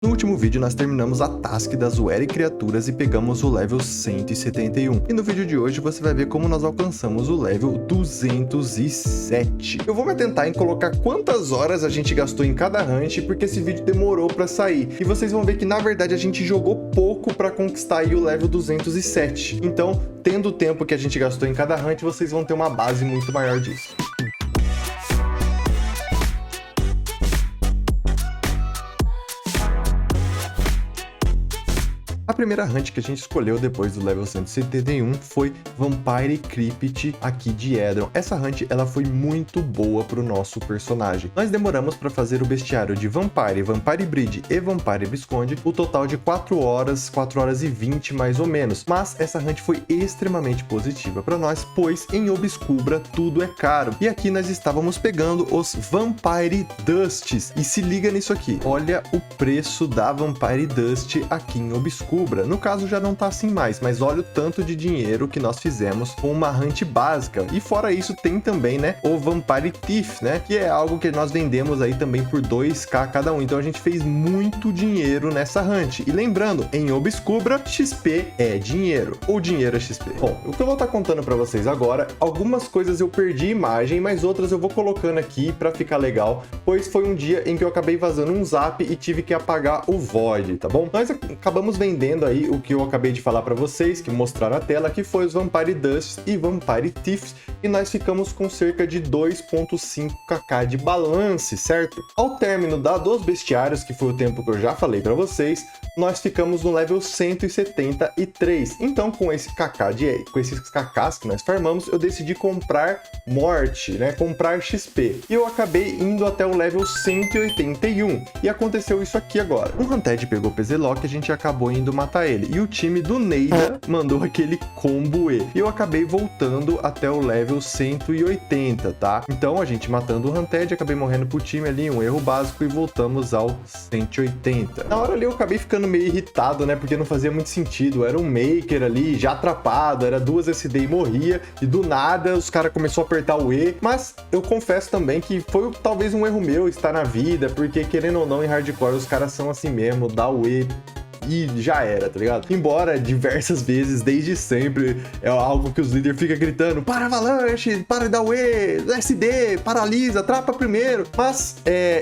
No último vídeo nós terminamos a task das Were Criaturas e pegamos o level 171. E no vídeo de hoje você vai ver como nós alcançamos o level 207. Eu vou me atentar em colocar quantas horas a gente gastou em cada hunt, porque esse vídeo demorou para sair. E vocês vão ver que na verdade a gente jogou pouco para conquistar aí o level 207. Então, tendo o tempo que a gente gastou em cada hunt, vocês vão ter uma base muito maior disso. A primeira hunt que a gente escolheu depois do level 171 foi Vampire Crypt aqui de Edron. Essa hunt ela foi muito boa para o nosso personagem. Nós demoramos para fazer o bestiário de Vampire, Vampire Breed e Vampire Visconde o total de 4 horas e 20 mais ou menos. Mas essa hunt foi extremamente positiva para nós, pois em Obscubra tudo é caro. E aqui nós estávamos pegando os Vampire Dusts. E se liga nisso aqui, olha o preço da Vampire Dust aqui em Obscubra. No caso já não tá assim mais, mas olha o tanto de dinheiro que nós fizemos com uma hunt básica. E fora isso tem também, né, o Vampire Thief, né, que é algo que nós vendemos aí também por 2k cada um. Então a gente fez muito dinheiro nessa hunt. E lembrando, em Obscubra, XP é dinheiro, ou dinheiro é XP. Bom, o que eu vou estar contando para vocês agora, algumas coisas eu perdi imagem, mas outras eu vou colocando aqui para ficar legal, pois foi um dia em que eu acabei vazando um zap e tive que apagar o Void, tá bom? Nós acabamos vendendo aí o que eu acabei de falar para vocês, que mostraram na tela, que foi os Vampire Dusts e Vampire Thieves, e nós ficamos com cerca de 2.5kk de balance, certo? Ao término dos bestiários, que foi o tempo que eu já falei para vocês, nós ficamos no level 173. Então, com esses kk's que nós farmamos, eu decidi comprar morte, né? Comprar XP. E eu acabei indo até o level 181. E aconteceu isso aqui agora. Um Hunted pegou o PZLock e a gente acabou indo matar ele. E o time do Neida mandou aquele combo E. E eu acabei voltando até o level 180, tá? Então, a gente matando o Hunted, acabei morrendo pro time ali, um erro básico, e voltamos ao 180. Na hora ali eu acabei ficando meio irritado, né? Porque não fazia muito sentido. Era um Maker ali, já atrapado, era 2 SD e morria. E do nada, os caras começaram a apertar o E. Mas eu confesso também que foi talvez um erro meu estar na vida, porque querendo ou não, em hardcore, os caras são assim mesmo, dá o E e já era, tá ligado? Embora diversas vezes, desde sempre, é algo que os líderes ficam gritando: para Avalanche, para de dar o E, SD, paralisa, trapa primeiro. Mas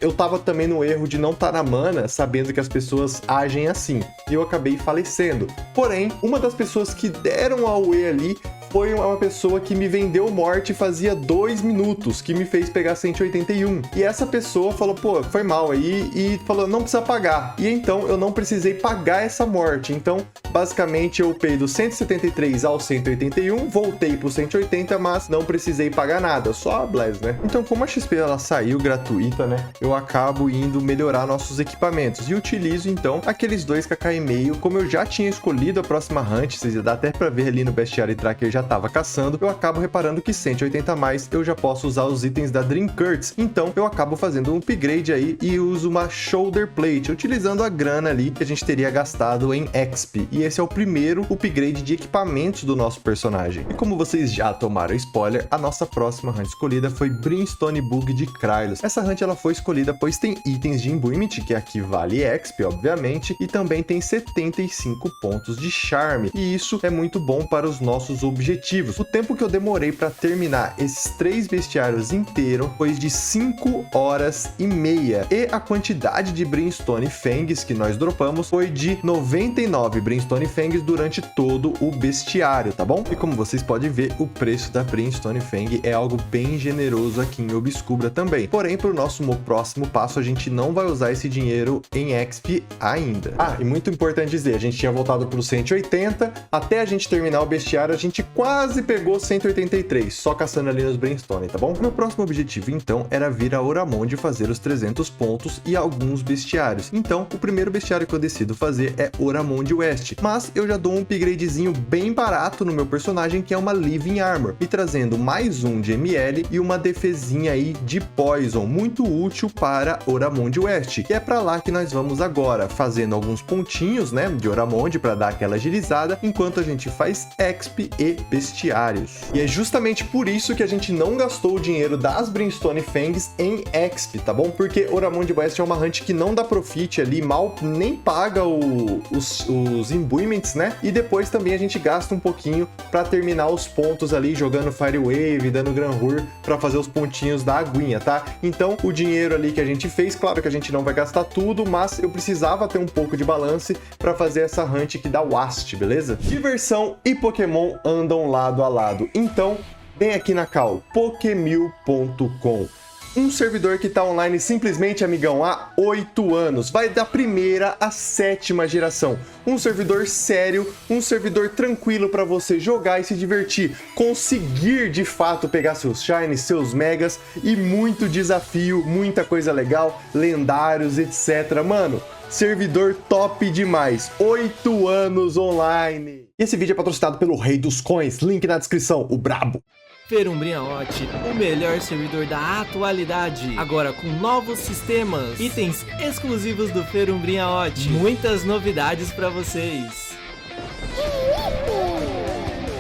eu tava também no erro de não estar na mana, sabendo que as pessoas agem assim. E eu acabei falecendo. Porém, uma das pessoas que deram a UE ali foi uma pessoa que me vendeu morte fazia 2 minutos, que me fez pegar 181. E essa pessoa falou: pô, foi mal aí, e falou: não precisa pagar. E então eu não precisei pagar essa morte. Então, basicamente, eu upei do 173 ao 181, voltei pro 180, mas não precisei pagar nada, só a Bless, né? Então, como a XP ela saiu gratuita, né, eu acabo indo melhorar nossos equipamentos e utilizo então aqueles 2kk e meio. Como eu já tinha escolhido a próxima hunt, vocês dá até pra ver ali no Bestiary Tracker, já tava caçando, eu acabo reparando que 180 a mais eu já posso usar os itens da Dream Curts. Então eu acabo fazendo um upgrade aí e uso uma Shoulder Plate, utilizando a grana ali que a gente teria gastado em XP. E esse é o primeiro upgrade de equipamentos do nosso personagem. E como vocês já tomaram spoiler, a nossa próxima hunt escolhida foi Brimstone Bug de Krylos. Essa hunt ela foi escolhida pois tem itens de Imbuement, que aqui vale XP, obviamente, e também tem 75 pontos de Charme. E isso é muito bom para os nossos objetivos. O tempo que eu demorei para terminar esses 3 bestiários inteiros foi de 5 horas e meia. E a quantidade de Brimstone Fangs que nós dropamos foi de 99 Brimstone Fangs durante todo o bestiário, tá bom? E como vocês podem ver, o preço da Brimstone Fang é algo bem generoso aqui em Obscubra também. Porém, para o nosso próximo passo, a gente não vai usar esse dinheiro em XP ainda. Ah, e muito importante dizer, a gente tinha voltado para o 180, até a gente terminar o bestiário, a gente quase pegou 183, só caçando ali nos Brimstone, tá bom? Meu próximo objetivo, então, era vir a Oramonde fazer os 300 pontos e alguns bestiários. Então, o primeiro bestiário que eu decido fazer é Oramonde West, mas eu já dou um upgradezinho bem barato no meu personagem, que é uma Living Armor, e trazendo mais um de ML e uma defesinha aí de Poison, muito útil para Oramonde West, que é pra lá que nós vamos agora, fazendo alguns pontinhos, né, de Oramonde para dar aquela agilizada, enquanto a gente faz XP e bestiários. E é justamente por isso que a gente não gastou o dinheiro das Brimstone Fangs em exp, tá bom? Porque Oramundi West é uma hunt que não dá profit ali, mal nem paga os imbuements, né? E depois também a gente gasta um pouquinho para terminar os pontos ali, jogando Fire Wave, dando Gran Hur para fazer os pontinhos da aguinha, tá? Então o dinheiro ali que a gente fez, claro que a gente não vai gastar tudo, mas eu precisava ter um pouco de balance para fazer essa hunt que dá Wast, beleza? Diversão e Pokémon andam lado a lado, então vem aqui na cal, Pokemil.com. Um servidor que tá online simplesmente, amigão, há 8 anos. Vai da primeira à 7ª geração. Um servidor sério, um servidor tranquilo para você jogar e se divertir. Conseguir, de fato, pegar seus shines, seus megas e muito desafio, muita coisa legal, lendários, etc. Mano, servidor top demais. 8 anos online. E esse vídeo é patrocinado pelo Rei dos Coins. Link na descrição, o brabo. Ferumbrinhaot, o melhor servidor da atualidade, agora com novos sistemas, itens exclusivos do Ferumbrinhaot, muitas novidades para vocês.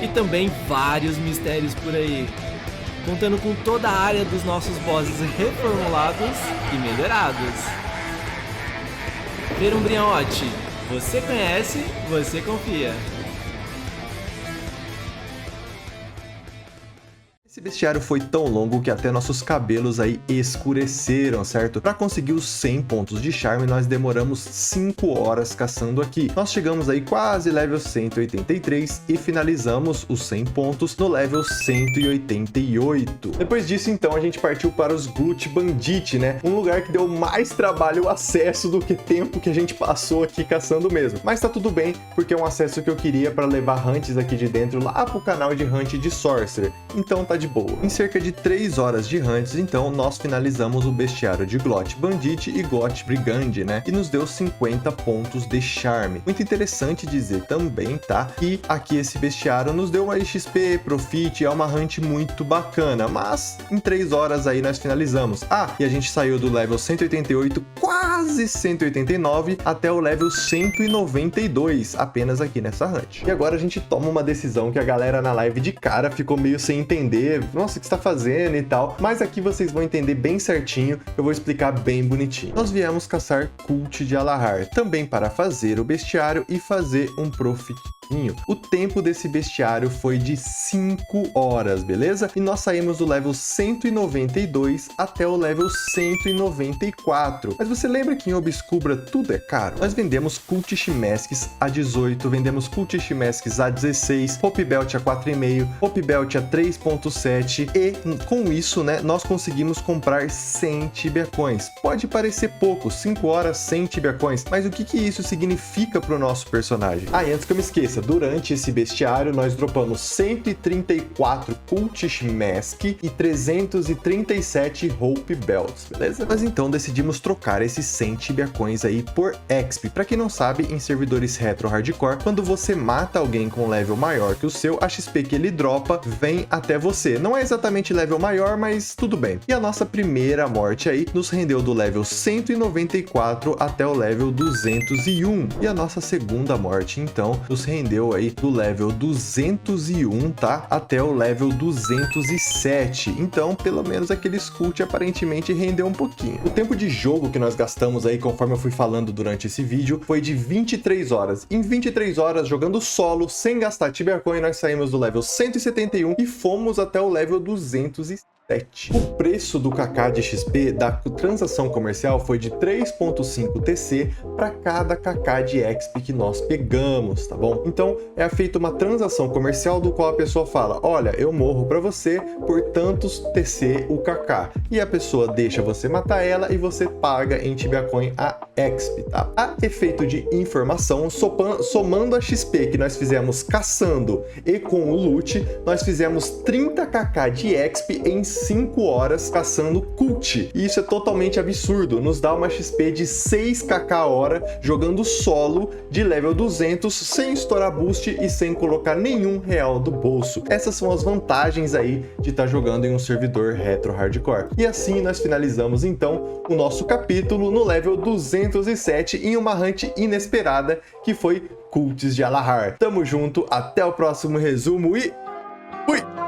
E também vários mistérios por aí, contando com toda a área dos nossos bosses reformulados e melhorados. Ferumbrinhaot, você conhece, você confia. Esse bestiário foi tão longo que até nossos cabelos aí escureceram, certo? Para conseguir os 100 pontos de charme, nós demoramos 5 horas caçando aqui. Nós chegamos aí quase level 183 e finalizamos os 100 pontos no level 188. Depois disso, então, a gente partiu para os Glut Bandit, né? Um lugar que deu mais trabalho o acesso do que tempo que a gente passou aqui caçando mesmo. Mas tá tudo bem, porque é um acesso que eu queria para levar hunts aqui de dentro lá pro canal de hunt de Sorcerer. Então tá de boa. Em cerca de 3 horas de hunts, então, nós finalizamos o bestiário de Glut Bandit e Glut Brigand, né? E nos deu 50 pontos de charme. Muito interessante dizer também, tá? Que aqui esse bestiário nos deu uma XP, profit, é uma hunt muito bacana, mas em 3 horas aí nós finalizamos. Ah, e a gente saiu do level 188, quase 189, até o level 192, apenas aqui nessa hunt. E agora a gente toma uma decisão que a galera na live de cara ficou meio sem entender. Nossa, o que você tá fazendo e tal, mas aqui vocês vão entender bem certinho, eu vou explicar bem bonitinho. Nós viemos caçar Cult de Alahar, também para fazer o bestiário e fazer um profit. O tempo desse bestiário foi de 5 horas, beleza? E nós saímos do level 192 até o level 194. Mas você lembra que em Obscura tudo é caro? Nós vendemos Cultish Masks a 18, vendemos Cultish Masks a 16, Hope Belt a 4,5, Hope Belt a 3,7 e com isso, né, nós conseguimos comprar 100 Tibia Coins. Pode parecer pouco, 5 horas, 100 Tibia Coins, mas o que isso significa para o nosso personagem? Ah, e antes que eu me esqueça, durante esse bestiário nós dropamos 134 Cultish Mask e 337 Hope Belts, beleza? Mas então decidimos trocar esses 100 Tibia Coins aí por XP. Pra quem não sabe, em servidores retro hardcore, quando você mata alguém com level maior que o seu, a XP que ele dropa vem até você. Não é exatamente level maior, mas tudo bem. E a nossa primeira morte aí nos rendeu do level 194 até o level 201. E a nossa segunda morte, então, nos rendeu aí do level 201, tá? Até o level 207. Então, pelo menos aquele Cult aparentemente rendeu um pouquinho. O tempo de jogo que nós gastamos aí, conforme eu fui falando durante esse vídeo, foi de 23 horas. Em 23 horas, jogando solo, sem gastar Tibia Coin, nós saímos do level 171 e fomos até o level 207. O preço do KK de XP da transação comercial foi de 3.5 TC para cada KK de XP que nós pegamos, tá bom? Então é feita uma transação comercial do qual a pessoa fala: olha, eu morro para você por tantos TC o KK, e a pessoa deixa você matar ela e você paga em Tibia Coin a XP, tá? A efeito de informação, somando a XP que nós fizemos caçando e com o loot, nós fizemos 30 KK de XP em 5 horas caçando Cult. E isso é totalmente absurdo, nos dá uma XP de 6kk hora jogando solo de level 200 sem estourar boost e sem colocar nenhum real do bolso. Essas são as vantagens aí de estar jogando em um servidor retro hardcore. E assim nós finalizamos então o nosso capítulo no level 207 em uma hunt inesperada que foi Cults de Alahar. Tamo junto, até o próximo resumo e Fui!